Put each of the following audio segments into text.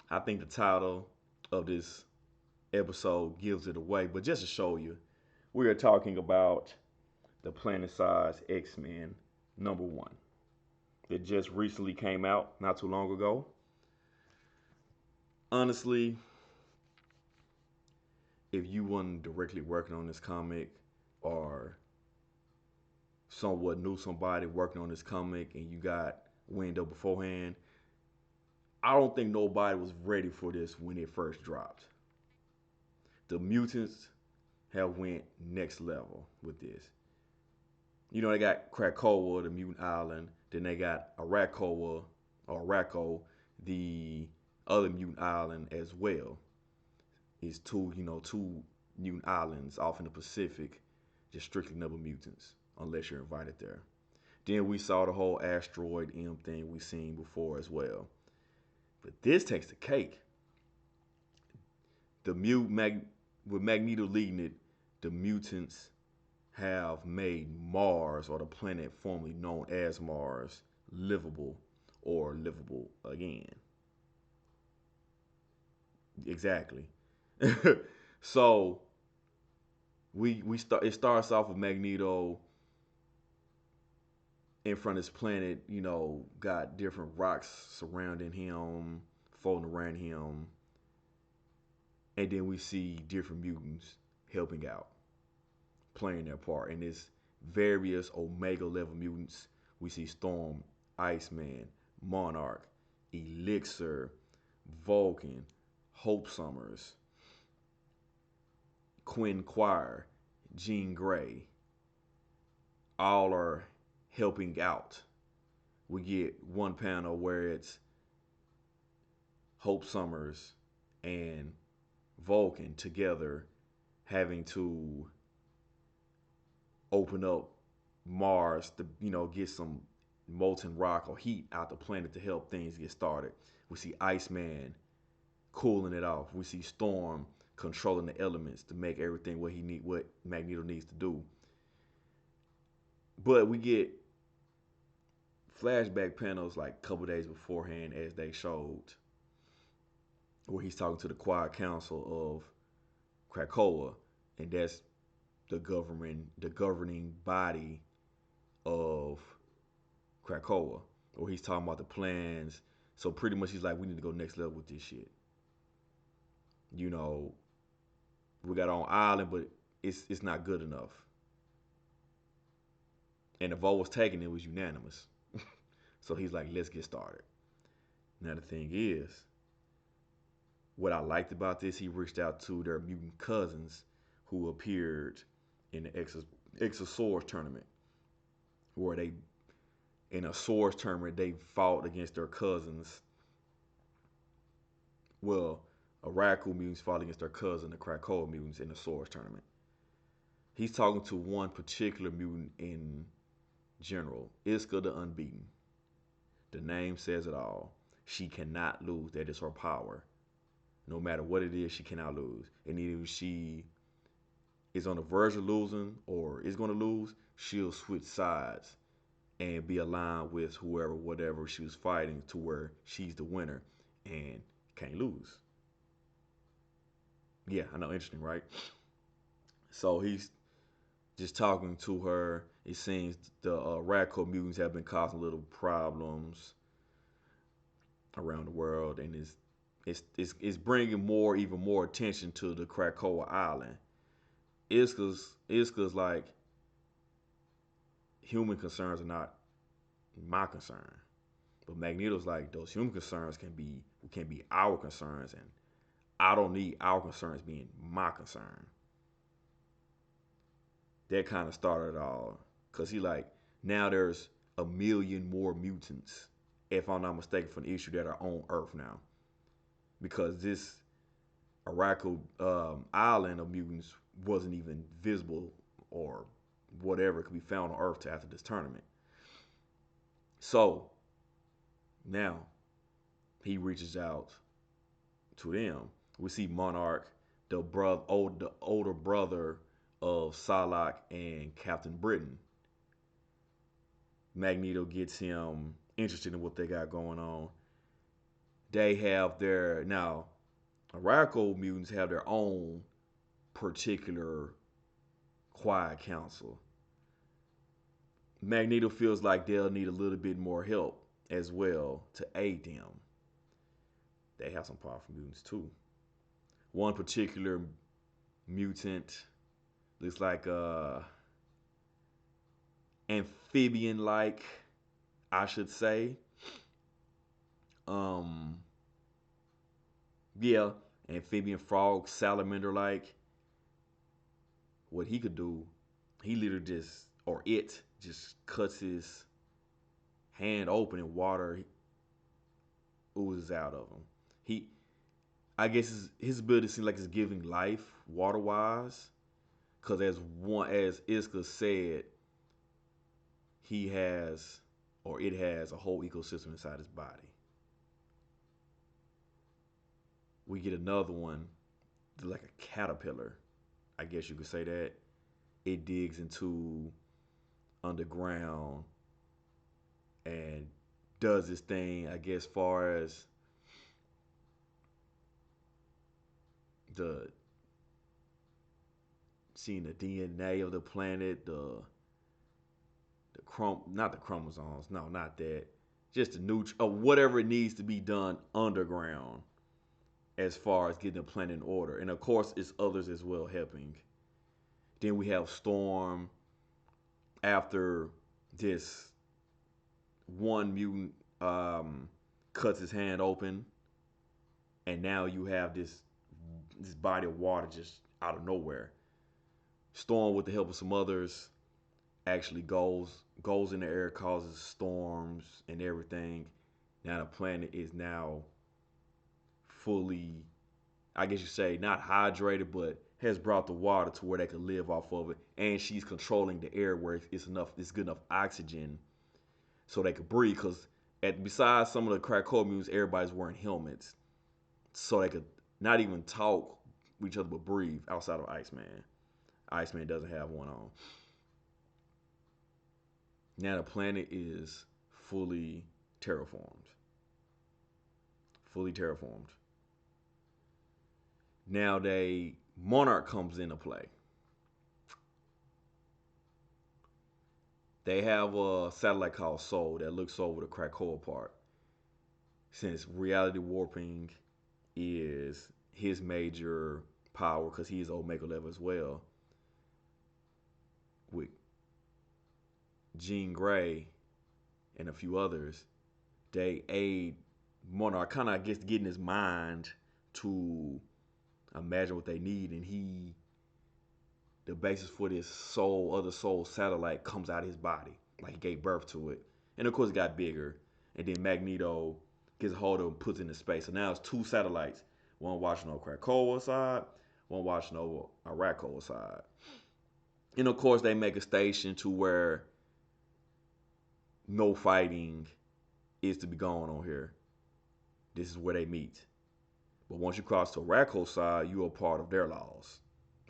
I think the title of this episode gives it away, but just to show you, we are talking about the planet-sized X-Men #1. It just recently came out not too long ago. Honestly, if you weren't directly working on this comic or somewhat knew somebody working on this comic and you got wind up beforehand, I don't think nobody was ready for this when it first dropped. The mutants have went next level with this. You know, they got Krakoa, the mutant island. Then they got Arrako, or Arrako, the other mutant island as well. It's two mutant islands off in the Pacific, just strictly number mutants, unless you're invited there. Then we saw the whole asteroid M thing we seen before as well. But this takes the cake. The with Magneto leading it, the mutants have made Mars, or the planet formerly known as Mars, livable, or livable again. Exactly. So we start. It starts off with Magneto in front of his planet. Got different rocks surrounding him, floating around him, and then we see different mutants helping out, playing their part. And it's various Omega level mutants. We see Storm, Iceman, Monarch, Elixir, Vulcan, Hope Summers, Quinn Quire, Jean Grey. All are helping out. We get one panel where it's Hope Summers and Vulcan together having to open up Mars to get some molten rock or heat out the planet to help things get started. We see Iceman cooling it off. We see Storm controlling the elements to make everything what Magneto needs to do. But we get flashback panels like a couple days beforehand as they showed where he's talking to the Quiet Council of Krakoa, and that's the governing body of Krakoa, or he's talking about the plans. So pretty much he's like, we need to go next level with this shit. You know, we got our own island, but it's not good enough. And the vote was taken; it was unanimous. So he's like, let's get started. Now the thing is, what I liked about this, he reached out to their mutant cousins who appeared in the Exosaurus tournament, where they in a Swords tournament they fought against their cousins. Well, Arrako mutants fought against their cousin, the Krakoa mutants, in the Swords tournament. He's talking to one particular mutant in general, Iska the Unbeaten. The name says it all. She cannot lose. That is her power. No matter what it is, she cannot lose. And either she is on the verge of losing or is going to lose, she'll switch sides and be aligned with whoever, whatever she was fighting to where she's the winner and can't lose. Yeah, I know, interesting, right? So he's just talking to her. It seems the Radical mutants have been causing little problems around the world, and it's bringing even more attention to the Krakoa Island. Iska's like, human concerns are not my concern. But Magneto's like, those human concerns can be our concerns, and I don't need our concerns being my concern. That kind of started it all, cause he like, now there's a million more mutants, if I'm not mistaken, from the issue that are on Earth now, because this Arrako island of mutants wasn't even visible or whatever could be found on Earth after this tournament. So now he reaches out to them. We see Monarch, the older brother of Salak and Captain Britain. Magneto gets him interested in what they got going on. they have their now Arrako mutants have their own particular quiet council. Magneto feels like they'll need a little bit more help as well to aid them. They have some powerful mutants too. One particular mutant looks like amphibian like, I should say. Um yeah, amphibian frog, salamander like. What he could do, he literally just or it just cuts his hand open and water oozes out of him. He I guess his ability seems like it's giving life water wise. Cause as Iska said, he has or it has a whole ecosystem inside his body. We get another one, like a caterpillar. I guess you could say that. It digs into underground and does this thing, I guess, far as the seeing the DNA of the planet, not the chromosomes, no, not that. Just the or whatever it needs to be done underground as far as getting the planet in order. And of course, it's others as well helping. Then we have Storm after this one mutant cuts his hand open, and now you have this body of water just out of nowhere. Storm, with the help of some others, actually goes in the air, causes storms and everything. Now the planet is now fully, I guess you say, not hydrated, but has brought the water to where they can live off of it. And she's controlling the air where it's good enough oxygen so they could breathe. Because besides some of the Krakoa mutants, everybody's wearing helmets, so they could not even talk with each other but breathe outside of Iceman. Iceman doesn't have one on. Now the planet is fully terraformed. Fully terraformed. Now Monarch comes into play. They have a satellite called Soul that looks over the Krakoa part. Since reality warping is his major power, because he is Omega level as well, with Jean Grey and a few others, they aid Monarch, kind of, I guess, getting his mind to imagine what they need, and the basis for this other soul satellite comes out of his body, like he gave birth to it, and of course it got bigger, and then Magneto gets a hold of him, puts it into space. So now it's two satellites, one watching over Krakoa side, one watching over Arrako side, and of course they make a station to where no fighting is to be going on here. This is where they meet. But once you cross to Arrako's side, you are part of their laws,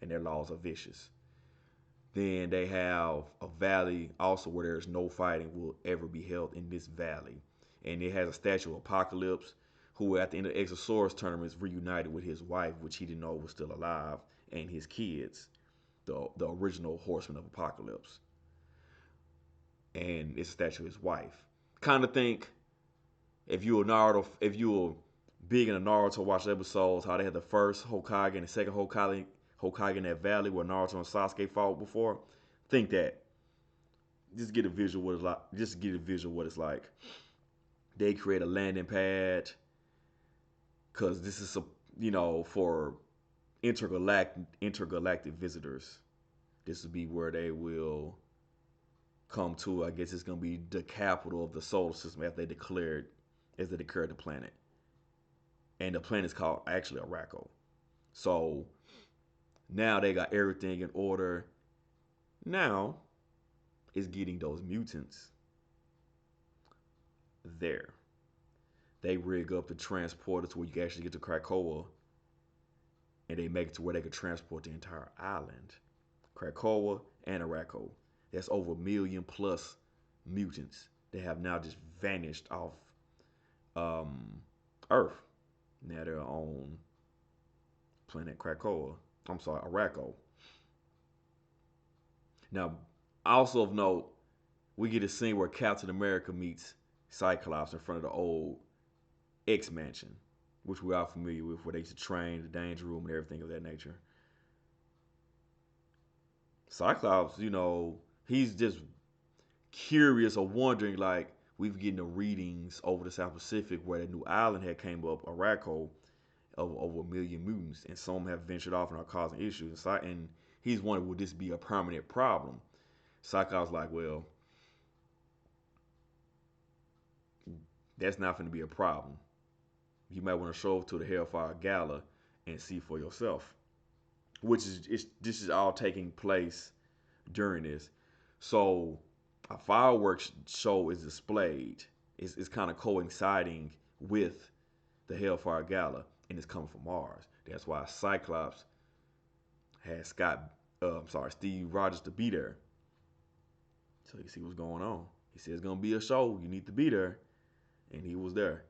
and their laws are vicious. Then they have a valley also where there's no fighting will ever be held in this valley. And it has a statue of Apocalypse, who at the end of the Exosaurus tournament is reunited with his wife, which he didn't know was still alive, and his kids, the original Horsemen of Apocalypse. And it's a statue of his wife. Kind of think if you were big in the Naruto watch episodes, how they had the first Hokage and the second Hokage in that valley where Naruto and Sasuke fought before. Think that. Just get a visual what it's like. Just get a visual what it's like. They create a landing pad because this is for intergalactic visitors. This would be where they will come to. I guess it's gonna be the capital of the solar system after they declared the planet. And the planet is called actually Arrako. So now they got everything in order. Now is getting those mutants there. They rig up the transporter to where you can actually get to Krakoa, and they make it to where they can transport the entire island, Krakoa and Arrako. That's over 1,000,000 plus mutants that have now just vanished off Earth. Now they're on planet Krakoa. I'm sorry, Arrako. Now, also of note, we get a scene where Captain America meets Cyclops in front of the old X Mansion, which we are familiar with, where they used to train, the danger room, and everything of that nature. Cyclops, he's just curious or wondering, like, we've getting the readings over the South Pacific where the new island had came up, Arrako, of over 1 million mutants, and some have ventured off and are causing issues. And he's wondering, would this be a permanent problem? Cyclops like, well, that's not going to be a problem. You might want to show up to the Hellfire Gala and see for yourself. Which is this is all taking place during this. So a fireworks show is displayed. It's kind of coinciding with the Hellfire Gala, and it's coming from Mars. That's why Cyclops has Steve Rogers to be there. So you see what's going on. He said it's gonna be a show. You need to be there, and he was there.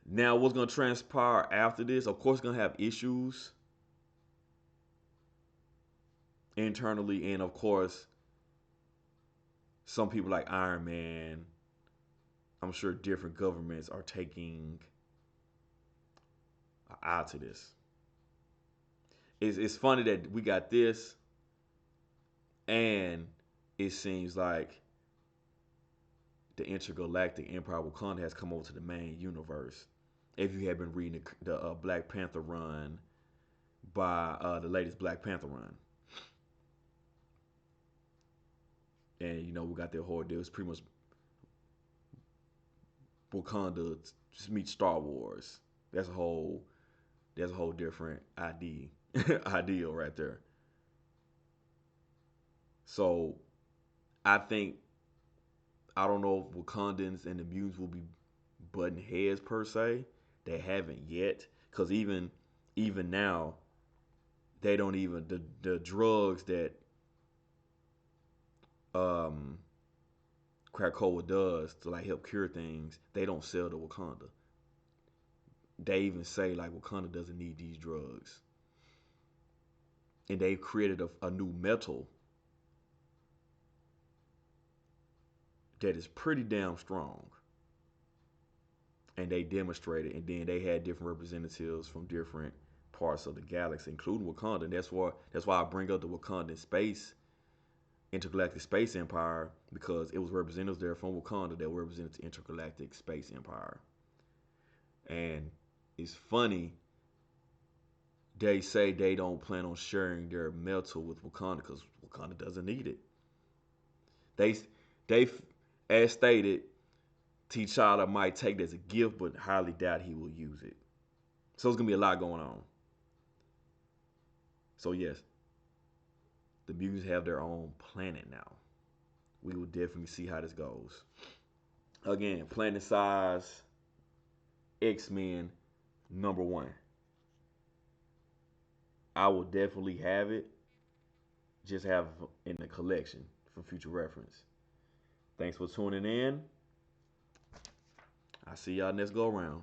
Now, what's gonna transpire after this? Of course, gonna have issues internally, and of course, some people like Iron Man. I'm sure different governments are taking an eye to this. It's funny that we got this, and it seems like the intergalactic Empire of Wakanda has come over to the main universe. If you have been reading the Black Panther run by the latest Black Panther run, and we got that whole deal. It's pretty much Wakanda just meets Star Wars. That's a whole different idea ideal right there. So I don't know if Wakandans and the mutants will be button heads per se. They haven't yet, because even now they don't even the drugs that um Krakoa does to like help cure things. They don't sell to Wakanda. They even say like Wakanda doesn't need these drugs, and they've created a new metal that is pretty damn strong, and they demonstrated, and then they had different representatives from different parts of the galaxy, including Wakanda. And that's why I bring up the Wakandan space intergalactic space empire, because it was representatives there from Wakanda that represented the intergalactic space empire. And it's funny they say they don't plan on sharing their metal with Wakanda because Wakanda doesn't need it. They they as stated, T'Challa might take it as a gift, but highly doubt he will use it. So it's gonna be a lot going on. So yes, the mutants have their own planet now. We will definitely see how this goes. Again, planet size X-Men #1. I will definitely have it. Just have it in the collection for future reference. Thanks for tuning in. I'll see y'all next go around.